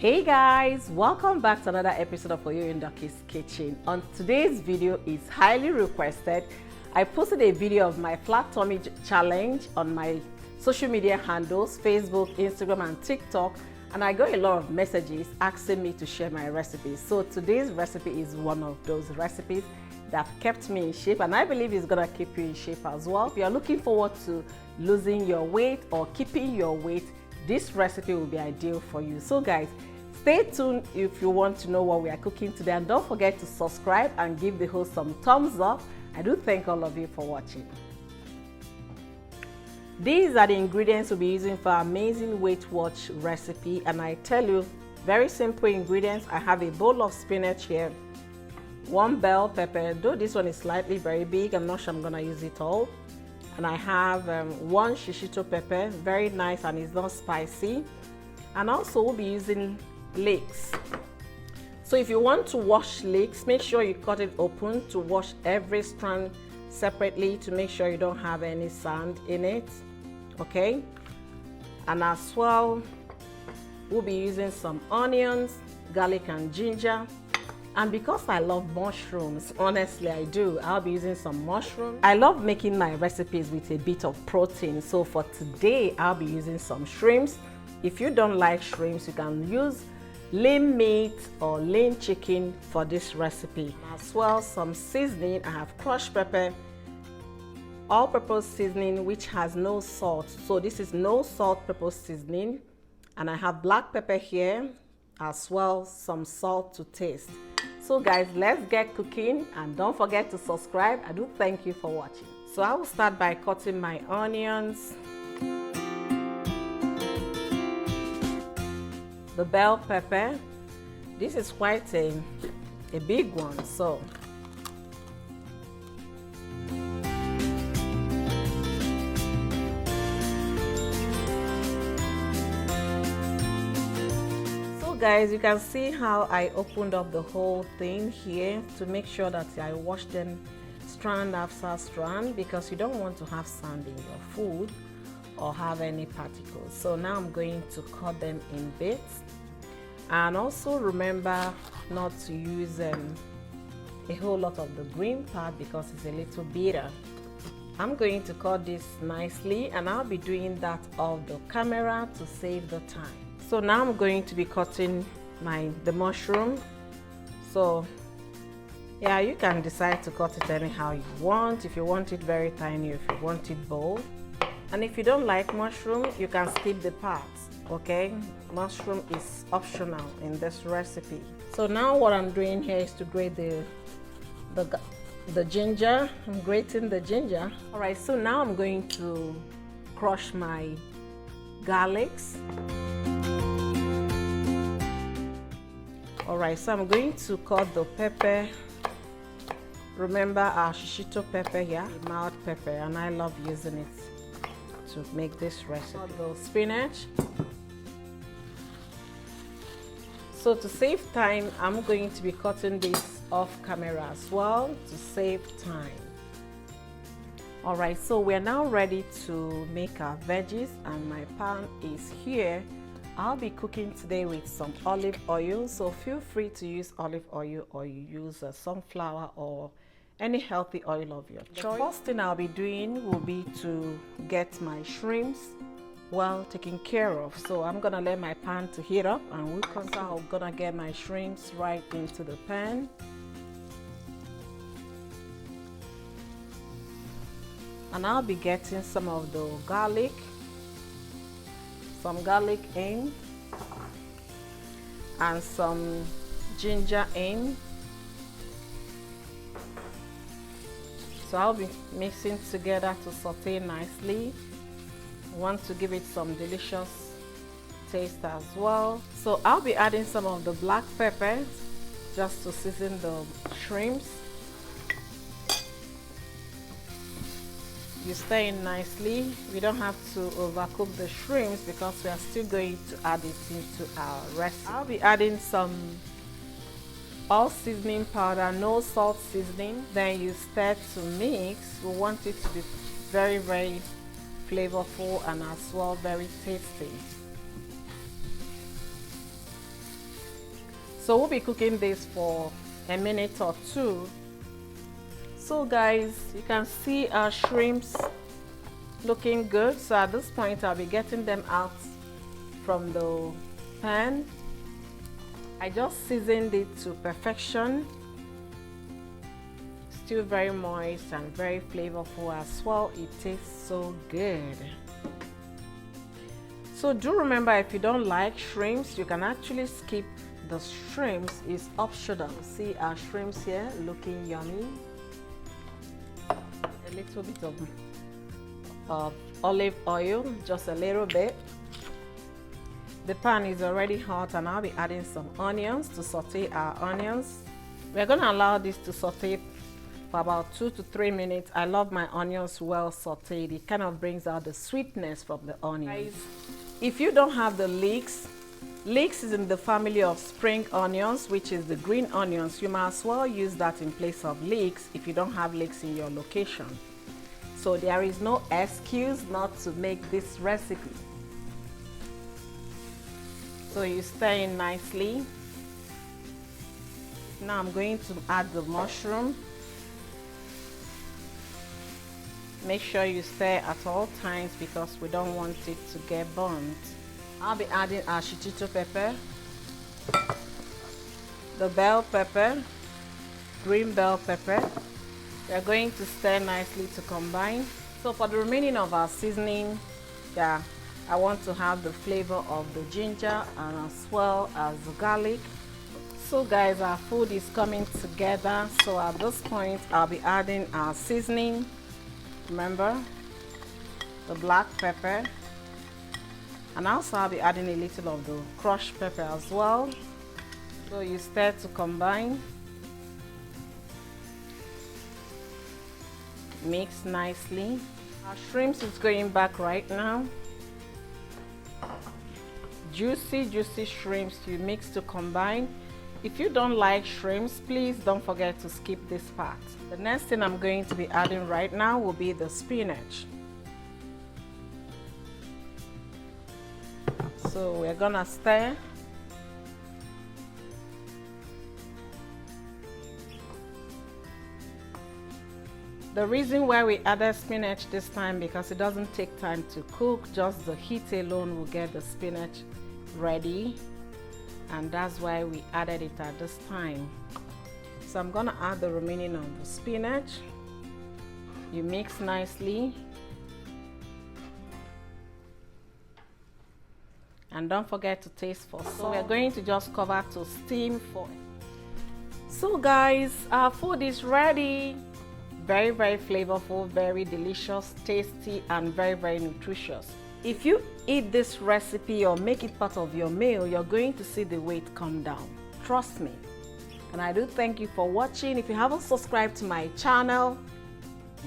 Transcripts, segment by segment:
Hey guys, welcome back to another episode of Oyoyindaki's Kitchen. On today's video is highly requested. I posted a video of my flat tummy challenge on my social media handles, Facebook, Instagram and TikTok, and I got a lot of messages asking me to share my recipes. So today's recipe is one of those recipes that kept me in shape, and I believe it's gonna keep you in shape as well. If you're looking forward to losing your weight or keeping your weight, this recipe will be ideal for you. So guys, stay tuned if you want to know what we are cooking today, and don't forget to subscribe and give the host some thumbs up. I do thank all of you for watching. These are the ingredients we'll be using for our amazing Weight Watch recipe, and I tell you, very simple ingredients. I have a bowl of spinach here, one bell pepper, though this one is slightly very big, I'm not sure I'm gonna use it all. And I have one shishito pepper, very nice and it's not spicy. And also we'll be using leeks. So if you want to wash leeks, make sure you cut it open to wash every strand separately to make sure you don't have any sand in it, okay? And as well, we'll be using some onions, garlic and ginger. And because I love mushrooms, honestly I do, I'll be using some mushrooms. I love making my recipes with a bit of protein, so for today I'll be using some shrimps. If you don't like shrimps, you can use lean meat or lean chicken for this recipe. As well, some seasoning. I have crushed pepper, all-purpose seasoning which has no salt, so this is no salt pepper seasoning. And I have black pepper here, as well some salt to taste. So guys, let's get cooking, and don't forget to subscribe. I do thank you for watching. So I will start by cutting my onions, the bell pepper. This is quite a big one, so guys, you can see how I opened up the whole thing here to make sure that I wash them strand after strand, because you don't want to have sand in your food or have any particles. So now I'm going to cut them in bits, and also remember not to use a whole lot of the green part because it's a little bitter. I'm going to cut this nicely, and I'll be doing that off the camera to save the time. So now I'm going to be cutting the mushroom. So yeah, you can decide to cut it anyhow you want. If you want it very tiny, if you want it bold. And if you don't like mushroom, you can skip the parts, okay? Mushroom is optional in this recipe. So now what I'm doing here is to grate the ginger. I'm grating the ginger. All right, so now I'm going to crush my garlics. Alright, so I'm going to cut the pepper. Remember our shishito pepper here, mild pepper, and I love using it to make this recipe. The spinach. So to save time, I'm going to be cutting this off camera as well to save time. Alright, so we're now ready to make our veggies, and my pan is here. I'll be cooking today with some olive oil, so feel free to use olive oil, or you use sunflower or any healthy oil of your choice. The first thing I'll be doing will be to get my shrimps well taken care of. So I'm gonna let my pan to heat up, and I'm gonna get my shrimps right into the pan. And I'll be getting some of the garlic in, and some ginger in. So I'll be mixing together to saute nicely. I want to give it some delicious taste as well. So I'll be adding some of the black pepper just to season the shrimps. You stir in nicely. We don't have to overcook the shrimps because we are still going to add it into our recipe. I'll be adding some all seasoning powder, no salt seasoning. Then you stir to mix. We want it to be very, very flavorful and as well very tasty. So we'll be cooking this for a minute or two. So guys, you can see our shrimps looking good. So at this point I'll be getting them out from the pan. I just seasoned it to perfection. Still very moist and very flavorful as well. It tastes so good. So do remember, if you don't like shrimps, you can actually skip the shrimps. It's optional. See our shrimps here looking yummy. A little bit of olive oil, just a little bit. The pan is already hot and I'll be adding some onions to saute our onions. We're going to allow this to saute for about 2 to 3 minutes. I love my onions well sauteed. It kind of brings out the sweetness from the onions. If you don't have the leeks is in the family of spring onions, which is the green onions. You might as well use that in place of leeks if you don't have leeks in your location. So there is no excuse not to make this recipe. So you stir in nicely. Now I'm going to add the mushroom. Make sure you stir at all times because we don't want it to get burnt. I'll be adding our shishito pepper, the bell pepper, green bell pepper. We're going to stir nicely to combine. So for the remaining of our seasoning, I want to have the flavor of the ginger and as well as the garlic. So guys, our food is coming together. So at this point, I'll be adding our seasoning. Remember, the black pepper, and also I'll be adding a little of the crushed pepper as well. So you stir to combine. Mix nicely. Our shrimps is going back right now. Juicy shrimps you mix to combine. If you don't like shrimps, please don't forget to skip this part. The next thing I'm going to be adding right now will be the spinach. So we're gonna stir. The reason why we added spinach this time, because it doesn't take time to cook, just the heat alone will get the spinach ready, and that's why we added it at this time. So I'm gonna add the remaining of the spinach. You mix nicely. And don't forget to taste for salt. So we're going to just cover to steam for. So guys, our food is ready. Very flavorful, very delicious, tasty, and very nutritious. If you eat this recipe or make it part of your meal, you're going to see the weight come down. Trust me. And I do thank you for watching. If you haven't subscribed to my channel,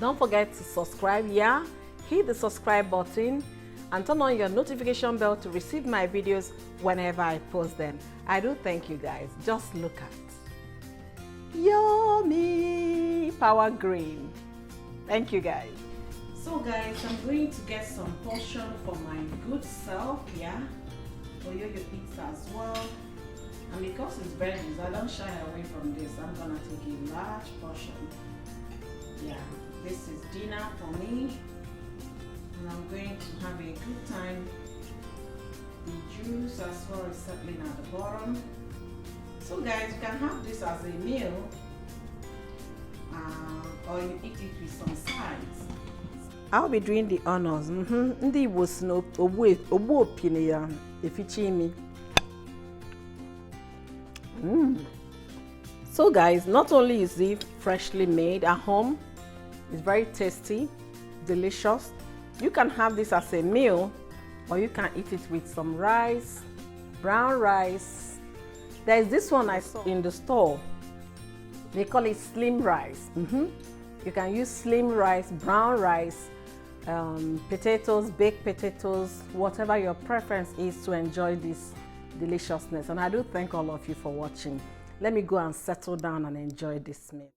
don't forget to subscribe. Hit the subscribe button and turn on your notification bell to receive my videos whenever I post them. I do thank you guys. Just look at yummy power green. Thank you guys. So guys, I'm going to get some portion for my good self. Oyoyo pizza as well. And because it's veggies, I don't shy away from this. I'm gonna take a large portion. This is dinner for me. And I'm going to have a good time. The juice as well is settling at the bottom. So guys, you can have this as a meal, or you eat it with some sides. I'll be doing the honors. Ndi was no obu opinion if you cheat me. So guys, not only is it freshly made at home, it's very tasty, delicious. You can have this as a meal, or you can eat it with some rice, brown rice. There's this one I saw in the store. They call it slim rice. You can use slim rice, brown rice, potatoes, baked potatoes, whatever your preference is to enjoy this deliciousness. And I do thank all of you for watching. Let me go and settle down and enjoy this meal.